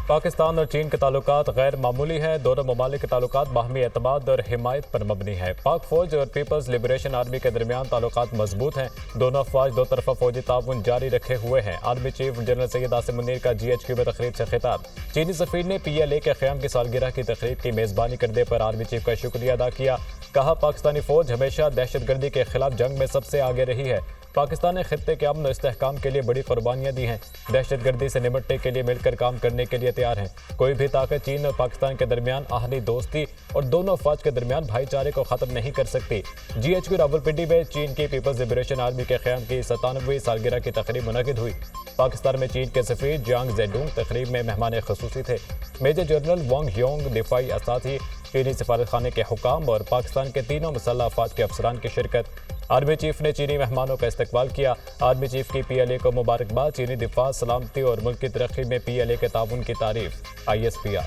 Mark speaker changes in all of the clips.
Speaker 1: पाकिस्तान और चीन के ताल्लुकात गैर मामूली हैं। दोनों ममालिक के ताल्लुकात बाहमी एतमाद और हिमायत पर मबनी है। पाक फौज और पीपल्स लिबरेशन आर्मी के दरमियान ताल्लुकात मजबूत हैं। दोनों अफवाज दो तरफा फौजी ताउन जारी रखे हुए हैं। Army chief general Syed Asim Munir का GHQ में तकरीब से खिताब। चीनी सफीर ने PLA के क़याम की सालगिरह की तकरीब की मेज़बानी करने पर आर्मी चीफ का शुक्रिया अदा किया। कहा, पाकिस्तानी फौज हमेशा दहशतगर्दी के खिलाफ जंग में सबसे आगे रही है। पाकिस्तान ने खित्ते के अमन और इस्तेहकाम के लिए बड़ी कुर्बानियां दी हैं। दहशतगर्दी से निपटने के लिए मिलकर काम करने के लिए तैयार हैं। कोई भी ताकत चीन और पाकिस्तान के दरमियान आहली दोस्ती और दोनों अफवाज के दरमियान भाईचारे को ख़त्म नहीं कर सकती। GHQ रावलपिंडी में चीन की पीपल्स लिबरेशन आर्मी के क़याम की 97वीं सालगिरह की तकरीब मुनक़िद हुई। पाकिस्तान में चीन के सफ़ीर जियांग ज़ेडुंग तकरीब में मेहमान ख़ुसूसी थे। मेजर जनरल वांग योंग, दिफाई असाथी, चीनी सफारतखाने के हुकाम और पाकिस्तान के तीनों मुसल्लह अफवाज के अफसरान की शिरकत। आर्मी चीफ ने चीनी मेहमानों का इस्तकबाल किया। आर्मी चीफ की PLA को मुबारकबाद। चीनी दिफा, सलामती और मुल्क की तरक्की में PLA के ताउन की तारीफ। ISPR।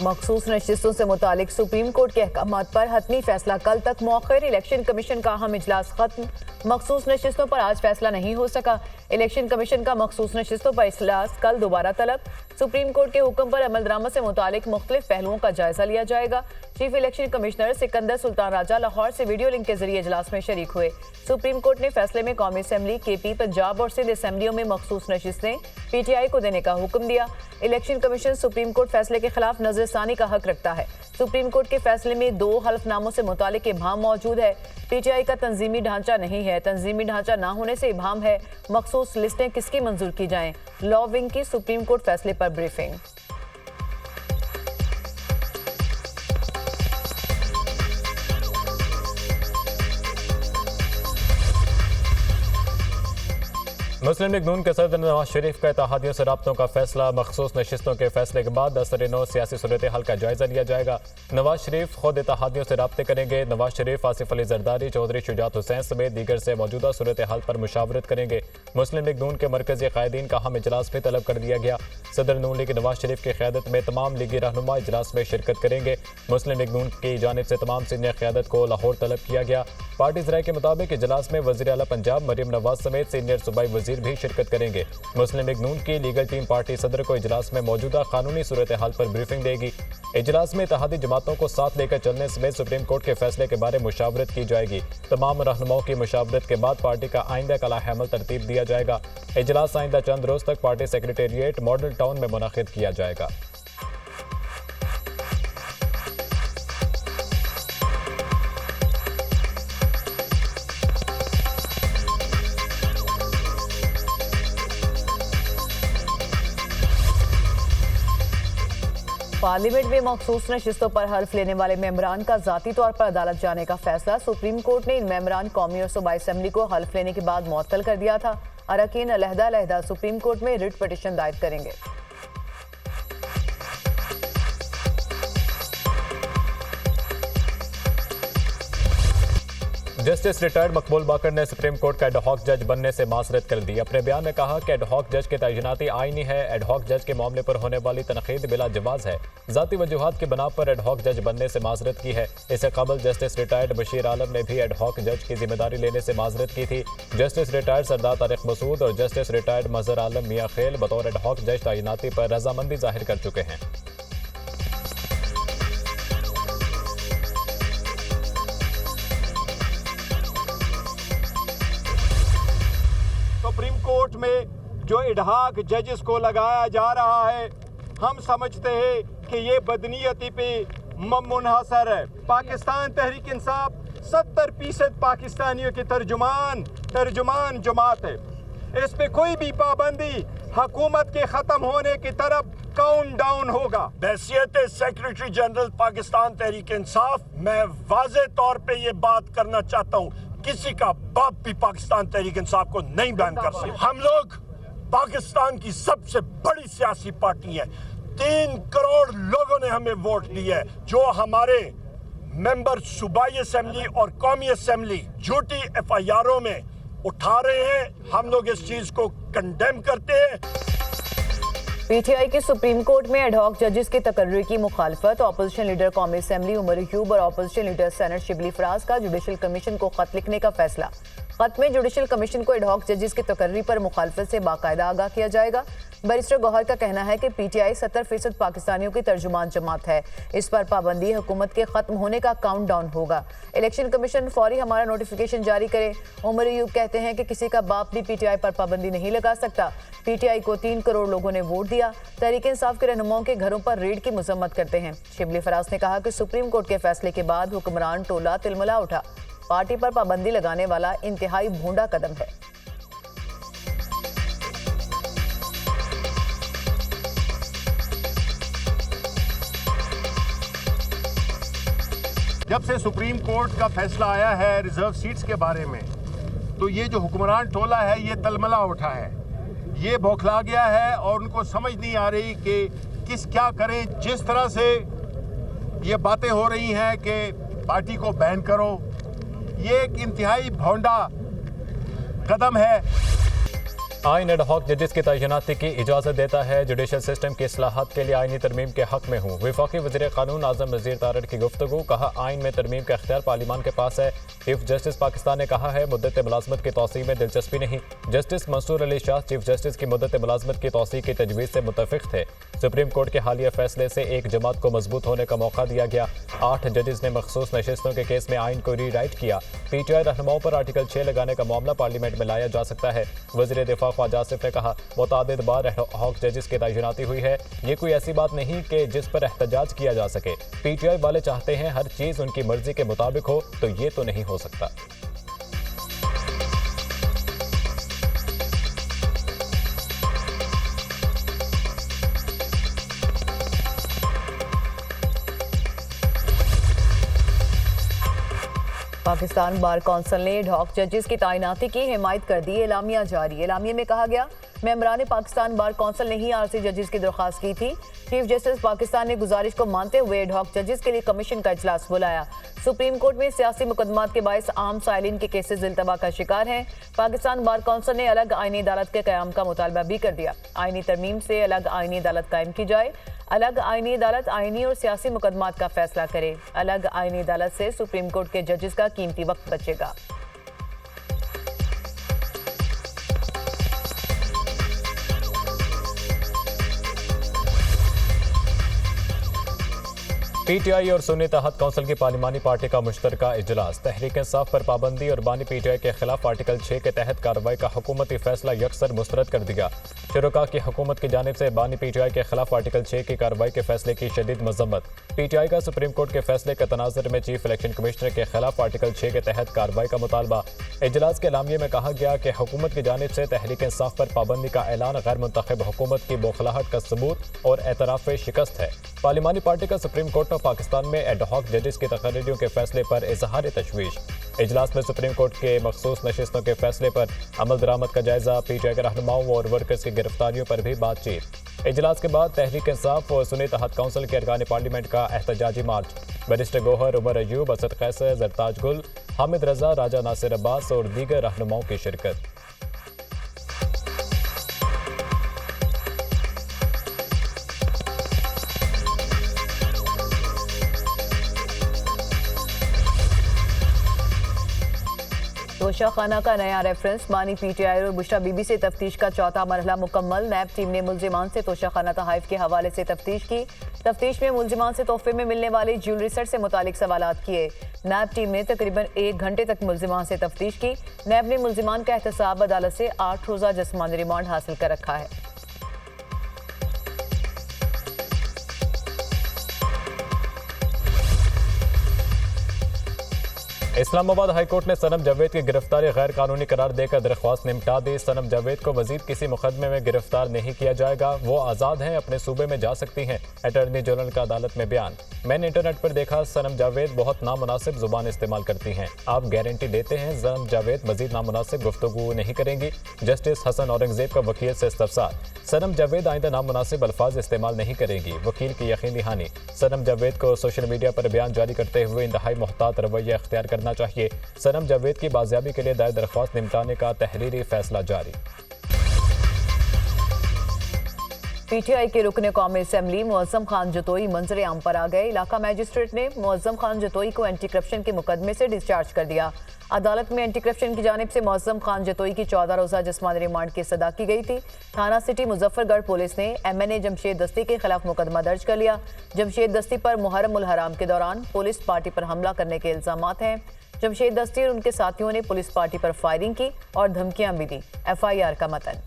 Speaker 2: मखसूस नशिस्तों से मुतालिक सुप्रीम कोर्ट के अहकामात पर हतमी फैसला कल तक मौखर। इलेक्शन कमीशन का अहम इजलास खत्म। मखसूस नशिस्तों पर आज फैसला नहीं हो सका। इलेक्शन कमीशन का मखसूस नशिस्तों पर इजलास कल दोबारा तलब। सुप्रीम कोर्ट के हुक्म पर अमलदरामद से मुतालिक मुख्तलिफ पहलुओं का जायजा लिया जाएगा। Chief election commissioner Sikandar Sultan Raja Lahore से वीडियो लिंक के जरिए इजलास में शरीक हुए। सुप्रीम कोर्ट ने फैसले में कौमी असम्बली, KP, पंजाब और सिंध असम्बलियों में मखसूस नशिस्तें PTI को देने का हुक्म दिया। इलेक्शन कमीशन सुप्रीम कोर्ट फैसले के खिलाफ नजरसानी का हक रखता है। सुप्रीम कोर्ट के फैसले में 2 हल्फनामों से मुतालिक इबहम मौजूद है। PTI का तंजीमी ढांचा नहीं है। तंजीमी ढांचा ना होने से इबहम है। मखसूस लिस्टें किसकी मंजूर की जाएं? लॉ विंग की सुप्रीम कोर्ट फैसले पर ब्रीफिंग।
Speaker 1: मुस्लिम लीग नून के सदर नवाज शरीफ का इत्तेहादियों से राब्तों का फैसला। मखसूस नशिस्तों के फैसले के बाद असर-ए-नौ सियासी सूरत हाल का जायजा लिया जाएगा। नवाज शरीफ खुद इत्तेहादियों से राब्ते करेंगे। नवाज शरीफ, आसिफ अली जरदारी, चौधरी शुजात हुसैन समेत दीगर से मौजूदा सूरत हाल पर मुशावरत करेंगे। मुस्लिम लीग नून के मरकजी कायदीन का अहम इजलास भी तलब कर दिया गया। सदर नून लीग नवाज शरीफ की क़यादत में तमाम लीगी रहनुमा इजलास में शिरकत करेंगे। मुस्लिम लीग नून की जानिब से तमाम सीनियर क़यादत को लाहौर तलब किया गया। पार्टी ज़राए के मुताबिक इजलास में वज़ीर आला पंजाब मरीम नवाज समेत सीनियर सूबाई वज़ीर भी शिरकत करेंगे। मुस्लिम लीग नून की लीगल टीम पार्टी सदर को इजलास में मौजूदा कानूनी सूरत हाल पर ब्रीफिंग देगी। इजलास में इत्तेहादी जमातों को साथ लेकर चलने समेत सुप्रीम कोर्ट के फैसले के बारे में मुशावरत की जाएगी। तमाम रहनुमाओं की मुशावरत के बाद पार्टी का आइंदा कलाह अमल तरतीब दिया जाएगा। इजलास आइंदा चंद रोज तक पार्टी सेक्रेटेरिएट मॉडल टाउन में मुनक़िद किया जाएगा।
Speaker 2: पार्लियामेंट में मखसूस नशिस्तों पर हल्फ लेने वाले मेंबरान का ज़ाती तौर पर अदालत जाने का फैसला। सुप्रीम कोर्ट ने इन मेंबरान कौमी और सूबाई असम्बली को हल्फ लेने के बाद मुअत्तल कर दिया था। अरकान अलहदा सुप्रीम कोर्ट में रिट पिटीशन दायर करेंगे।
Speaker 1: जस्टिस रिटायर्ड मकबूल बाकर ने सुप्रीम कोर्ट का एडहॉक जज बनने से मासरत कर दी। अपने बयान में कहा कि एडहॉक जज की तैनाती आईनी है। एडहॉक जज के मामले पर होने वाली तनकीद बिला जवाज है। ज़ाती वजूहात की बना पर एडहॉक जज बनने से मासरत की है। इससे कबल जस्टिस रिटायर्ड बशीर आलम ने भी एडहॉक जज की जिम्मेदारी लेने से मासरत की थी। जस्टिस रिटायर्ड सरदार तारिक मसूद और जस्टिस रिटायर्ड मजहर आलम मियां खेल बतौर एडहॉक जज तैनाती पर रजामंदी जाहिर कर चुके हैं।
Speaker 3: सुप्रीम कोर्ट में जो एडहॉक जजेस को लगाया जा रहा है, हम समझते हैं कि ये बदनीयती पे मुनहसर है। पाकिस्तान तहरीक इंसाफ 70% पाकिस्तानियों की तर्जुमान जमात है। इस पे कोई भी पाबंदी हुकूमत के ख़त्म होने की तरफ काउंट डाउन होगा।
Speaker 4: हैसियत सेक्रेटरी जनरल पाकिस्तान तहरीक इंसाफ मैं वाज़े तौर पे ये बात करना चाहता हूँ, किसी का बाप भी पाकिस्तान तहरीक इंसाफ को नहीं बैन कर सकते। हम लोग पाकिस्तान की सबसे बड़ी सियासी पार्टी है। 3 करोड़ लोगों ने हमें वोट दिया है। जो हमारे मेंबर सूबाई असेंबली और कौमी असेंबली झूठी FIRों में उठा रहे हैं। हम लोग इस चीज को कंडेम करते हैं।
Speaker 2: पीटीआई की सुप्रीम कोर्ट में एडहॉक जजेस की तकर्री की मुखालफत। ऑपोजिशन लीडर कौमी असेंबली उमर अयूब और opposition leader senate Shibli Faraz का जुडिशल कमीशन को खत लिखने का फैसला। खत में जुडिशल कमीशन को एडहॉक जजेस की तकर्री पर मुखालफत से बाकायदा आगाह किया जाएगा। बैरिस्टर गौहर का कहना है कि पीटीआई 70% पाकिस्तानियों की तर्जुमान जमात है। इस पर पाबंदी हुकूमत के खत्म होने का काउंटडाउन होगा। इलेक्शन कमीशन फौरी हमारा नोटिफिकेशन जारी करे। उमर अयूब कहते हैं कि किसी का बाप भी पीटीआई पर पाबंदी नहीं लगा सकता। पीटीआई को 3 करोड़ लोगों ने वोट दिया। तहरीक इंसाफ के रहनुमाओं के घरों पर रेड की मजम्मत करते हैं। शिबली फराज ने कहा कि सुप्रीम कोर्ट के फैसले के बाद हुक्मरान टोला तिलमिला उठा। पार्टी पर पाबंदी लगाने वाला इंतहाई भोंडा कदम है।
Speaker 3: जब से सुप्रीम कोर्ट का फैसला आया है रिजर्व सीट्स के बारे में, तो ये जो हुक्मरान टोला है ये तलमला उठा है, ये बौखला गया है और उनको समझ नहीं आ रही कि क्या करें। जिस तरह से ये बातें हो रही हैं कि पार्टी को बैन करो, ये एक इंतहाई भोंडा कदम है।
Speaker 1: आइन एडहॉक जजेस की तैनाती की इजाज़त देता है। जुडिशल सिस्टम की इस्लाहात के लिए आइनी तरमीम के हक में हूँ। वफाकी वज़ीर क़ानून आज़म नज़ीर तारड़ की गुफ्तगू। कहा आइन में तरमीम का इख्तियार पार्लियामान के पास है। चीफ जस्टिस पाकिस्तान ने कहा है मुद्दत मुलाजमत की तौसीह में दिलचस्पी नहीं। Justice Mansoor Ali Shah chief justice की मुद्दत मुलाजमत की तौसीह की तजवीज़ से मुतफिक थे। सुप्रीम कोर्ट के हालिया फैसले से एक जमात को मजबूत होने का मौका दिया गया। 8 जजेस ने मखसूस नशिस्तों के केस में आइन को रीराइट किया। पीटीआई रहनुमाओं पर आर्टिकल 6 लगाने का मामला पार्लियामेंट में लाया जा सकता है। वज़ीर दिफा ख्वाजा आसिफ ने कहा मुतादिद बार एडहॉक जजेस की तैनाती हुई है। ये कोई ऐसी बात नहीं कि जिस पर एहतजाज किया जा सके। पीटीआई वाले चाहते हैं हर चीज उनकी मर्जी के मुताबिक हो, तो ये तो नहीं हो सकता।
Speaker 2: पाकिस्तान बार कौंसिल ने एडहॉक जजेस की तैनाती की हिमायत कर दी। एलामिया जारी। एलामिया में कहा गया मेंबरान पाकिस्तान बार कौंसिल ने ही आरसी जजेस की दरख्वास्त की थी। चीफ जस्टिस पाकिस्तान ने गुजारिश को मानते हुए एडहॉक जजेस के लिए कमीशन का इजलास बुलाया। सुप्रीम कोर्ट में सियासी मुकदमात के बायस आम साइलिन के केसेस इल्तवा का शिकार हैं। पाकिस्तान बार कौंसिल ने अलग आईनी अदालत के क़याम का मुतालबा भी कर दिया। आईनी तरमीम से अलग आईनी अदालत कायम की जाए। अलग आईनी अदालत आईनी और सियासी मुकदमात का फैसला करे। अलग आईनी अदालत से सुप्रीम कोर्ट के जजेस का कीमती वक्त बचेगा।
Speaker 1: पीटीआई और सुन्नी तहत कौंसिल की पार्लिमानी पार्टी का मुश्तरका इजलास। तहरीक इंसाफ पर पाबंदी और बानी पीटीआई के खिलाफ आर्टिकल 6 के तहत कार्रवाई का हुकूमती फैसला यकसर मुस्तरद कर दिया। शुरका की हुकूमत की जानिब से बानी पीटीआई के खिलाफ आर्टिकल 6 की कार्रवाई के फैसले की शदीद मजम्मत। पीटीआई का सुप्रीम कोर्ट के फैसले के तनाजुर में चीफ इलेक्शन कमिश्नर के खिलाफ आर्टिकल 6 के तहत कार्रवाई का मुतालबा। इजलास के एलामिये में कहा गया कि हुकूमत की जानिब से तहरीक इंसाफ पर पाबंदी का ऐलान गैर मुंतखब हुकूमत की बौखलाहट का सबूत और एतराफ़ शिकस्त है। पार्लिमानी पार्टी का सुप्रीम कोर्ट में पाकिस्तान में एडहॉक जजेस की तकरीरों के फैसले पर इजहार तशवीश। इजलास में सुप्रीम कोर्ट के मखसूस नशिस्तों के फैसले पर अमल दरामद का जायजा। पीटीआई के रहनुमाओं और वर्कर्स की गिरफ्तारियों पर भी बातचीत। इजलास के बाद तहरीक इंसाफ और सुन्नी तहत कौंसिल के अरकान पार्लियामेंट का एहतजाजी मार्च। बैरिस्टर गौहर, उमर अयूब, असद कैसर, जरताज गुल, हामिद रजा, राजा नासिर अब्बास और दीगर रहनुमाओं की शिरकत।
Speaker 2: तोशा खाना का नया रेफरेंस। बानी पीटीआई और बुशरा बीबी से तफ्तीश का चौथा मरहला मुकम्मल। नैब टीम ने मुल्जिमान से तोशा खाना तहाइफ के हवाले से तफ्तीश की। तफ्तीश में मुल्जिमान से तोहफे में मिलने वाली ज्वेलरी सेट से मुतालिक सवालात किए। नैब टीम ने तकरीबन 1 घंटे तक मुल्जिमान से तफ्तीश की। नैब ने मुल्जिमान का एहतसाब अदालत से 8 रोज़ा जिस्मानी रिमांड हासिल कर रखा है।
Speaker 1: इस्लामाबाद हाईकोर्ट ने सनम जावेद की गिरफ्तारी गैर कानूनी करार देकर दरख्वास्त निपटा दी। सनम जावेद को मजीद किसी मुकदमे में गिरफ्तार नहीं किया जाएगा। वो आज़ाद हैं, अपने सूबे में जा सकती हैं। अटॉर्नी जनरल का अदालत में बयान। मैंने इंटरनेट पर देखा सनम जावेद बहुत नामुनासिब जुबान इस्तेमाल करती हैं। आप गारंटी देते हैं सनम जावेद मजीद नामुनासिब गुफ्तगू नहीं करेंगी? जस्टिस हसन औरंगजेब का वकील से इस्तफसार। सनम जावेद आइंदा नामुनासिब अल्फाज इस्तेमाल नहीं करेंगी। वकील की यकीन दहानी। सनम जावेद को सोशल मीडिया पर बयान जारी करते हुए इंतहाई मोहतात रवैया अख्तियार करना करना चाहिए। सनम जावेद की बाजियाबी के लिए दायर दरख्वास्त निपटाने का तहरीरी फैसला जारी।
Speaker 2: पीटीआई के रुकने कौमी असम्बली मुअज्जम खान जतोई मंजर आम पर आ गए। इलाका मैजिस्ट्रेट ने मुअज्जम खान जतोई को एंटी करप्शन के मुकदमे से डिस्चार्ज कर दिया। अदालत में एंटी करप्शन की जानिब से मुअज्जम खान जतोई की 14 रोज़ा जिस्मानी रिमांड की सदा की गई थी। थाना सिटी मुजफ्फरगढ़ पुलिस ने MNA जमशेद दस्ती के खिलाफ मुकदमा दर्ज कर लिया। जमशेद दस्ती पर मुहर्रम उल हराम के दौरान पुलिस पार्टी पर हमला करने के इल्जामात हैं। जमशेद दस्ती और उनके साथियों ने पुलिस पार्टी पर फायरिंग की और धमकियां भी दी। FIR का मतन।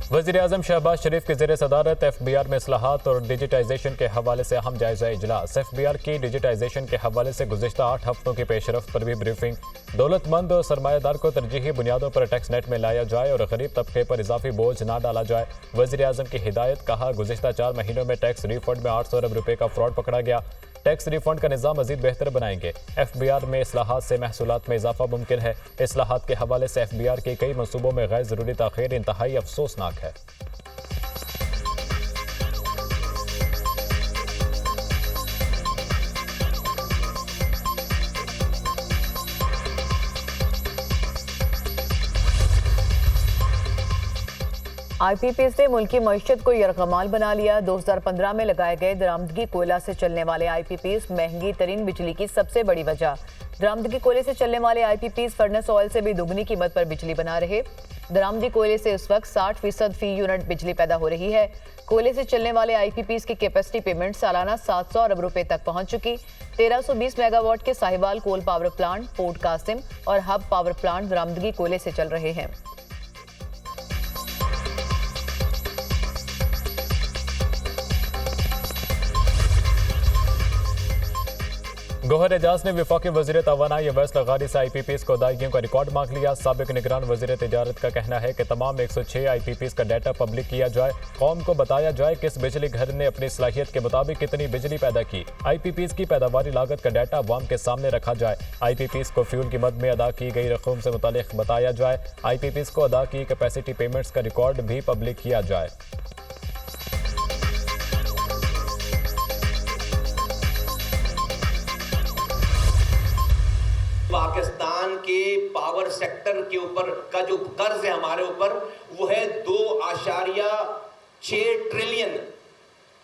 Speaker 1: वज़ीर-ए-आज़म शहबाज शरीफ की ज़ेर सदारत FBR में इस्लाहात और डिजिटाइजेशन के हवाले से अहम जायजा इजलास। FBR की डिजिटाइजेशन के हवाले से गुज़िश्ता 8 हफ्तों की पेशरफ्त पर भी ब्रीफिंग। दौलतमंद और सरमायादार को तरजीही बुनियादों पर टैक्स नेट में लाया जाए और गरीब तबके पर इजाफी बोझ ना डाला जाए। वज़ीर-ए-आज़म की हिदायत। कहा, गुज़िश्ता 4 महीनों में टैक्स रिफंड में 800 अरब रुपये का फ्रॉड पकड़ा गया। टैक्स रिफंड का निज़ाम मज़ीद बेहतर बनाएंगे। FBR में इस्लाहात से महसूलात में इजाफा मुमकिन है। इस्लाहात के हवाले से FBR के कई मनसूबों में गैर ज़रूरी ताख़ीर इंतहाई अफसोसनाक है।
Speaker 2: IPPs ने मुल्की मईशत को यरगमाल बना लिया। 2015 में लगाए गए दरामदगी कोयला से चलने वाले IPPs महंगी तरीन बिजली की सबसे बड़ी वजह। दरामदगी कोयले से चलने वाले IPPs फर्नेस ऑयल से भी दुगनी कीमत पर बिजली बना रहे। दरामदगी कोयले से इस वक्त 60% फी यूनिट बिजली पैदा हो रही है। कोयले से चलने वाले IPPs की कैपेसिटी पेमेंट सालाना 700 अरब रुपए तक पहुंच चुकी। 1320 मेगावाट के Sahiwal coal power plant, port Qasim और हब पावर प्लांट दरामदगी कोयले से चल रहे हैं।
Speaker 1: गौहर एजाज ने वफाकी वज़ीर तवानाई अवैस लगारी से IPPs को अदायगियों का रिकॉर्ड मांग लिया। साबिक निगरान वज़ीर तिजारत का कहना है कि तमाम 106 IPPs का डाटा पब्लिक किया जाए। कौम को बताया जाए कि इस बिजली घर ने अपनी सलाहियत के मुताबिक कितनी बिजली पैदा की। IPPs की पैदावारी लागत का डाटा अवाम के सामने रखा जाए। IPPs को फ्यूल की मद में अदा की गई रकूम से मुतालिक बताया जाए। IPPs को अदा की कैपेसिटी पेमेंट्स का रिकॉर्ड भी पब्लिक किया जाए।
Speaker 5: पाकिस्तान के पावर सेक्टर के ऊपर का जो कर्ज है हमारे ऊपर, वो है 2.6 ट्रिलियन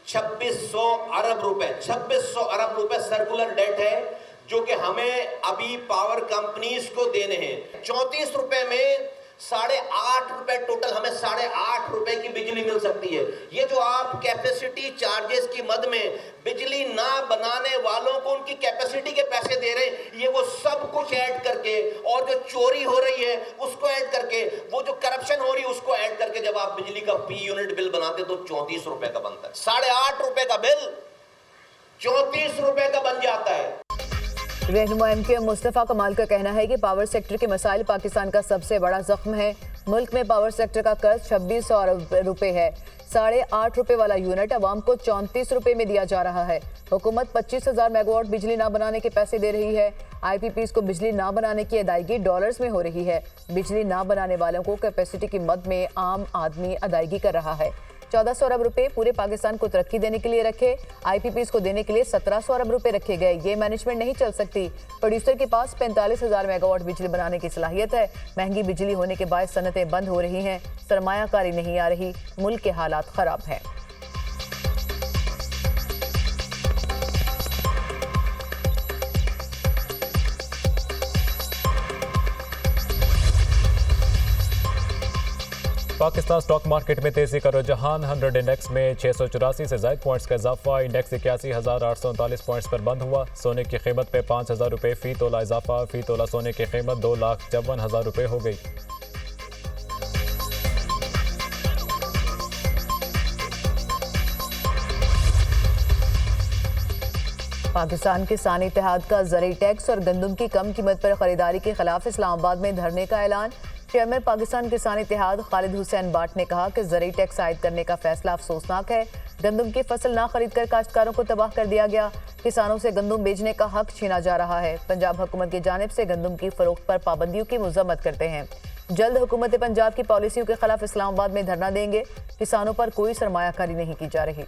Speaker 5: 2600 अरब रुपए। 2600 अरब रुपए सर्कुलर डेट है जो कि हमें अभी पावर कंपनीज को देने हैं। 34 रुपए में 8.5 रुपए टोटल, हमें 8.5 रुपए की बिजली मिल सकती है। ये जो आप कैपेसिटी चार्जेस की मद में बिजली ना बनाने वालों को उनकी कैपेसिटी के पैसे दे रहे हैं, ये वो सब कुछ ऐड करके और जो चोरी हो रही है उसको ऐड करके, वो जो करप्शन हो रही है उसको ऐड करके जब आप बिजली का पी यूनिट बिल बनाते तो 34 रुपए का बनता है। 8.5 रुपए का बिल 34 रुपए का बन जाता है।
Speaker 2: रहनुमा MKM मुस्तफ़ा कमाल का कहना है कि पावर सेक्टर के मसाइल पाकिस्तान का सबसे बड़ा जख्म है। मुल्क में पावर सेक्टर का कर्ज 2600 अरब रुपए है। 8.5 रुपए वाला यूनिट अवाम को 34 रुपए में दिया जा रहा है। हुकूमत 25,000 मेगावाट बिजली ना बनाने के पैसे दे रही है। IPPs को बिजली ना बनाने की अदायगी डॉलर्स में हो रही है। बिजली ना बनाने वालों को कैपेसिटी की मद में आम आदमी अदायगी कर रहा है। 1400 अरब रुपए पूरे पाकिस्तान को तरक्की देने के लिए रखे। IPPs को देने के लिए 1700 अरब रुपए रखे गए। ये मैनेजमेंट नहीं चल सकती। प्रोड्यूसर के पास 45,000 मेगावाट बिजली बनाने की सलाहियत है। महंगी बिजली होने के बाद सनतें बंद हो रही हैं, सरमायाकारी नहीं आ रही, मुल्क के हालात खराब हैं।
Speaker 1: पाकिस्तान स्टॉक मार्केट में तेजी का रुझान। 100 इंडेक्स में 684 से ज़ायद पॉइंट्स का इजाफा। इंडेक्स 81,839 पॉइंट्स पर बंद हुआ। सोने की कीमत पे 5,000 रुपये फी तोला इजाफा। फी तोला सोने की कीमत 2,54,000 रुपये हो गई।
Speaker 2: पाकिस्तान किसान इत्तेहाद का ज़रूरी टैक्स और गंदम की कम कीमत पर खरीदारी के खिलाफ इस्लामाबाद में धरने का ऐलान। चेयरमैन पाकिस्तान किसान इत्तेहाद खालिद हुसैन बाट ने कहा कि ज़रूरी टैक्स आयद करने का फैसला अफसोसनाक है। गंदम की फसल ना खरीद कर काश्तकारों को तबाह कर दिया गया। किसानों से गंदम बेचने का हक छीना जा रहा है। पंजाब हुकूमत की जानिब से गंदम की फरोख्त पर पाबंदियों की मजम्मत करते हैं। जल्द हुकूमत पंजाब की पॉलिसियों के खिलाफ इस्लामाबाद में धरना देंगे। किसानों पर कोई सरमायाकारी नहीं की जा रही।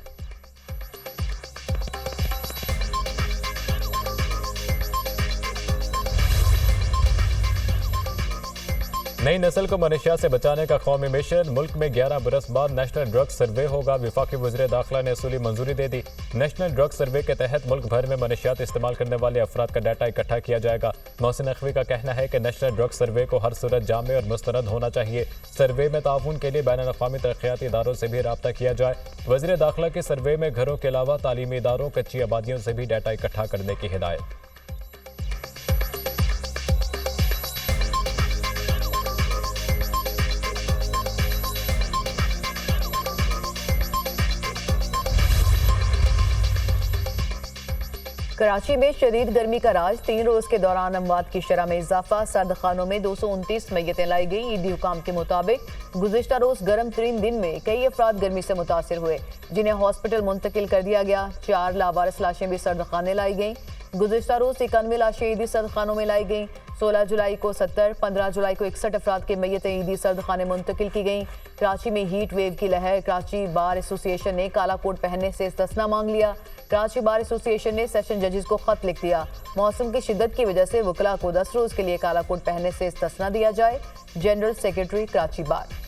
Speaker 1: नई नस्ल को मनशियात से बचाने का कौमी मिशन। मुल्क में 11 बरस बाद नेशनल ड्रग सर्वे होगा। वफाकी वज़ीर दाखिला ने असूली मंजूरी दे दी। नेशनल ड्रग सर्वे के तहत मुल्क भर में मनशियात इस्तेमाल करने वाले अफराद का डाटा इकट्ठा किया जाएगा। मोहसिन नकवी का कहना है कि नेशनल ड्रग सर्वे को हर सूरत जामे और मुस्तरद होना चाहिए। सर्वे में ताउन के लिए बैनुल-अक़वामी तरक्याती इदारों से भी रब्ता किया जाए। वज़ीर दाखिला के सर्वे में घरों के अलावा तालीमी इदारों, कच्ची आबादियों से भी डाटा इकट्ठा करने की हिदायत।
Speaker 2: कराची में शदीद गर्मी का राज। 3 रोज के दौरान अमवात की शरह में इजाफा। सर्द खानों में 229 मैयतें लाई गई। ईदी हुकाम के मुताबिक गुज़िश्ता रोज गर्म तरीन दिन में कई अफराद गर्मी से मुतासिर हुए, जिन्हें हॉस्पिटल मुंतकिल कर दिया गया। 4 लावारिस लाशें भी सर्द खाने लाई गईं। गुज़िश्ता रोज 91 लाशें ईदी सर्द खानों में लाई गईं। 16 जुलाई को 70, 15 जुलाई को 61 अफराद की मैयतें ईदी सर्द खाने मुंतकिल की गईं। कराची में हीट वेव की लहर। कराची बार एसोसिएशन ने काला कोट पहनने से इस्तिस्ना मांग लिया। कराची बार एसोसिएशन ने सेशन जजेस को खत लिख दिया। मौसम की शिद्दत की वजह से वकला को 10 रोज के लिए काला कोट पहनने से इस्तिस्ना दिया जाए। जनरल सेक्रेटरी कराची बार।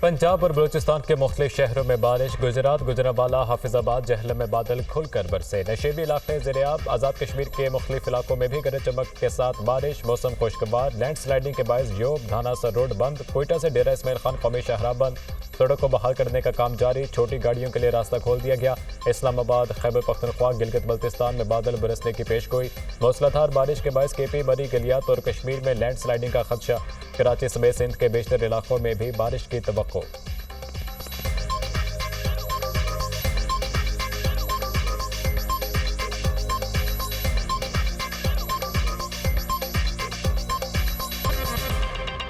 Speaker 1: पंजाब और बलूचिस्तान के मुख्तलिफ शहरों में बारिश। गुजरात, गुजरांवाला, हाफिजाबाद, जहलम में बादल खुलकर बरसे। नशेबी इलाके ज़ेरियाब। आज़ाद कश्मीर के मुख्तलिफ इलाकों में भी गरज चमक के साथ बारिश। मौसम खुशगवार। लैंड स्लाइडिंग के बायस योब धाना सर रोड बंद। कोयटा से डेरा इस्माइल खान कौमी शाहराह बंद। सड़क को बहाल करने का काम जारी। छोटी गाड़ियों के लिए रास्ता खोल दिया गया। इस्लामाबाद, खैबर पख्तूनख्वा, गिलगित बल्तिस्तान में बादल बरसने की पेशगोई। मूसलाधार बारिश के बायस केपी, मरी, गलियात और कश्मीर में लैंड स्लाइडिंग का खदशा। कराची समेत सिंध के बेशतर इलाकों में भी बारिश की तवक्को।